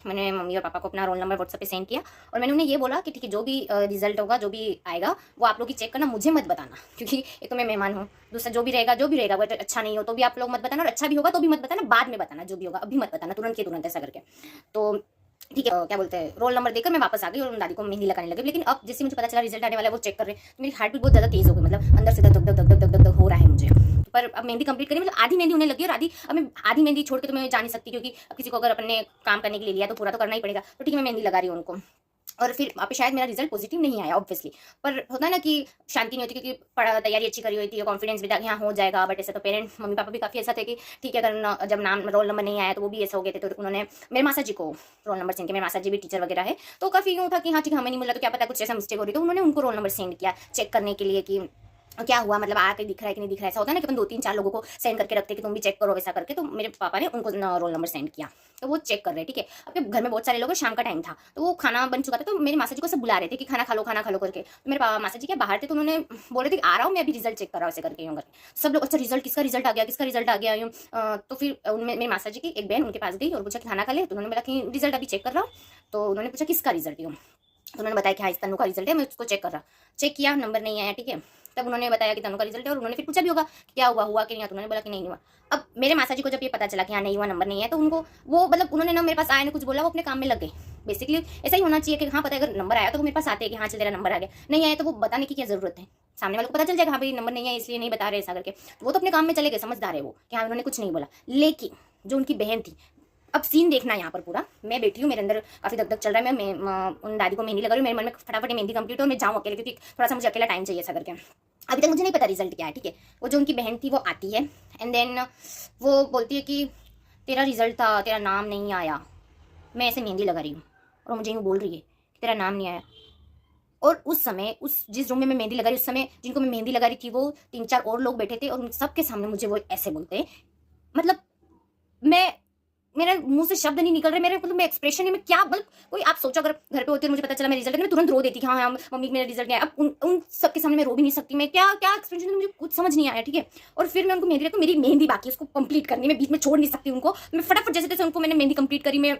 मैंने मम्मी और पापा को अपना रोल नंबर व्हाट्सएप पे सेंड किया और मैंने उन्हें ये बोला कि ठीक है, जो भी रिजल्ट होगा, जो भी आएगा वो आप लोग ही चेक करना, मुझे मत बताना, क्योंकि एक तो मैं मेहमान हूँ। दूसरा, जो भी रहेगा वो अच्छा नहीं हो तो भी आप लोग मत बताना, और अच्छा भी होगा तो भी मत बताना, बाद में बताना, जो भी होगा अभी मत बताना, तुरंत के तुरंत ऐसा करके। तो ठीक है, क्या बोलते हैं, रोल नंबर देकर मैं वापस आ गई और दादी को मेहंदी लगाने लगी। लेकिन अब जैसे मुझे पता चला रिजल्ट आने वाला है, वो चेक कर रहे हैं, तो मेरी हार्ट बीट बहुत ज़्यादा तेज हो गई, मतलब अंदर से धक धक धक धक धक धक हो रहा है मुझे। पर अब मेहंदी कंप्लीट करी, मतलब आधी मेहंदी होने लगी, और अब मैं आधी मेहंदी छोड़ के तो मैं जा नहीं सकती, क्योंकि अब किसी को अगर अपने काम करने के लिए लिया तो पूरा तो करना ही पड़ेगा। तो ठीक है, मैं मेहंदी लगा रही हूँ उनको। और फिर वहाँ पे शायद मेरा रिजल्ट पॉजिटिव नहीं आया ऑब्वियसली, पर होता है ना कि शांति नहीं होती, क्योंकि पढ़ा तैयारी अच्छी करी हुई थी, कॉन्फिडेंस भी था कि हाँ हो जाएगा। बट ऐसा तो पेरेंट्स मम्मी पापा भी काफ़ी ऐसा थे कि ठीक है, अगर जब नाम रोल नंबर नहीं आया तो वो भी ऐसा हो गए थे। तो उन्होंने मेरे मासा जी को रोल नंबर सेंड किया। मेरे मासा जी भी टीचर वगैरह है, तो काफ़ी यूँ था कि हाँ ठीक है, हमें नहीं मिला तो क्या पता कुछ ऐसा मिस्टेक हो रही, तो उन्होंने उनको रोल नंबर सेंड किया चेक करने के लिए कि क्या हुआ, मतलब आके दिख रहा है कि नहीं दिख रहा है। ऐसा होता है ना कि अपन 2-3-4 लोगों को सेंड करके रखते हैं कि तुम भी चेक करो वैसा करके। तो मेरे पापा ने उनको रोल नंबर सेंड किया, तो वो चेक कर रहे हैं। ठीक है, अब घर में बहुत सारे लोग हैं, शाम का टाइम था, तो वो खाना बन चुका था, तो मेरे मासा जी को सब बुला रहे थे कि खाना खा लो करके। तो मेरे पापा मासा जी क्या बाहर थे, तो उन्होंने बोल रहे थे आ रहा हूँ मैं, अभी रिजल्ट चेक कर रहा हूँ ऐसे करके यूँ करके। सब लोग अच्छा रिजल्ट, किसका रिजल्ट आ गया, किसका रिजल्ट आ गया यूँ। तो फिर मेरे मासा जी की एक बहन उनके पास गई और पूछा कि खाना खा ले, तो उन्होंने बोला कि रिजल्ट अभी चेक कर रहा हूँ। तो उन्होंने पूछा किसका रिजल्ट यूँ, तो उन्होंने बताया कि हाँ इस तनु का रिजल्ट है, मैं उसको चेक कर रहा। चेक किया, नंबर नहीं आया। ठीक है, तब उन्होंने बताया कि तनु का रिजल्ट है, और उन्होंने फिर पूछा भी होगा क्या हुआ कि नहीं हुआ, तो उन्होंने बोला कि नहीं हुआ। अब मेरे मासा जी को जब ये पता चला कि हाँ नहीं हुआ, नंबर नहीं है, तो उनको वो मतलब उन्होंने ना मेरे पास आया ना कुछ बोला, वो अपने काम में लग गए। बेसिकली ऐसा ही होना चाहिए कि हाँ पता है, अगर नंबर आया तो वो मेरे पास आते हैं कि हाँ चल तेरा नंबर आ गया, नहीं आया तो वो बताने की क्या जरूरत है, सामने वाले को पता चल जाएगा हाँ भाई नंबर नहीं है इसलिए नहीं बता रहे ऐसा करके। वो तो अपने काम में चले गए, समझदार है वो कि हाँ उन्होंने कुछ नहीं बोला। लेकिन जो उनकी बहन थी, अब सीन देखना यहाँ पर पूरा, मैं बैठी हूँ, मेरे अंदर काफी दग दग चल रहा है, मैं उन दादी को मेहंदी लगा रही हूँ, मेरे मन में फटाफट मेहंदी कंप्लीट हो और मैं जाऊँ अकेले, क्योंकि थोड़ा सा मुझे अकेला टाइम चाहिए ऐसा करके। अभी तक मुझे नहीं पता रिजल्ट क्या है। ठीक है, वो जो उनकी बहन थी वो आती है, एंड देन वो बोलती है कि तेरा रिजल्ट था, तेरा नाम नहीं आया। मैं ऐसे मेहंदी लगा रही हूँ और वो मुझे यूँ बोल रही है कि तेरा नाम नहीं आया। और उस समय उस जिस रूम में मैं मेहंदी लगा रही, उस समय जिनको मैं मेहंदी लगा रही थी वो 3-4 और लोग बैठे थे, और उन सबके सामने मुझे वो ऐसे बोलते हैं। मतलब मैं, मेरे मुंह से शब्द नहीं निकल रहे, मेरे मतलब मैं एक्सप्रेशन नहीं, मैं क्या मतलब, कोई आप सोचो अगर घर पे होती और मुझे पता चला मेरा रिजल्ट है, मैं तुरंत रो देती कि हाँ हाँ मम्मी मेरा रिजल्ट नहीं आया। अब उन सबके सामने मैं रो भी नहीं सकती, मैं क्या क्या एक्सप्रेशन, मुझे कुछ समझ नहीं आया। ठीक है, और फिर मैं उनको मेहंदी, तो मेरी मेहंदी बाकी है, उसको कंप्लीट करनी, मैं बीच में छोड़ नहीं सकती उनको। मैं फटाफट जैसे तैसे उनको मैंने मेहंदी कंप्लीट करी। मैं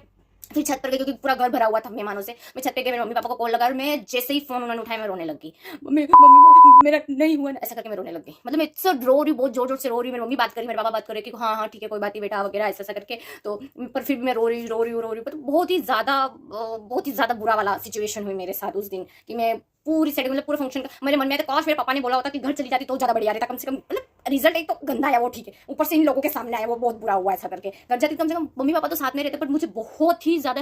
फिर छत पर गई, क्योंकि पूरा घर भरा हुआ था मेहमानों से। मैं छत पे गई, मेरे मम्मी पापा को कॉल लगा, और मैं जैसे ही फोन उन्होंने उठाया मैं रोने लगी। मम्मी मम्मी मेरा नहीं हुआ ना, ऐसा करके मैं रोने लग गई। मतलब मैं सब रो रही हूँ, बहुत जोर जोर से रो रही हूँ। मेरी मम्मी बात करी, मेरे पापा बात करे कि हाँ हाँ ठीक है कोई बात नहीं बेटा वगैरह ऐसा ऐसा करके। तो पर फिर भी मैं रो रही हूँ। तो बहुत ही ज्यादा बुरा वाला सिचुएशन हुई मेरे साथ उस दिन, कि मैं पूरी सेटिंग, मतलब पूरे फंक्शन का मेरे मन में आया था, काश मेरे पापा ने बोला होता कि घर चली जाती तो ज्यादा बढ़िया रहता, कम से कम। मतलब रिजल्ट एक तो गंदा आया वो ठीक है, ऊपर से इन लोगों के सामने आया वो बहुत बुरा हुआ ऐसा करके। घर जाती कम से कम मम्मी पापा तो साथ में रहते, पर मुझे बहुत ही ज्यादा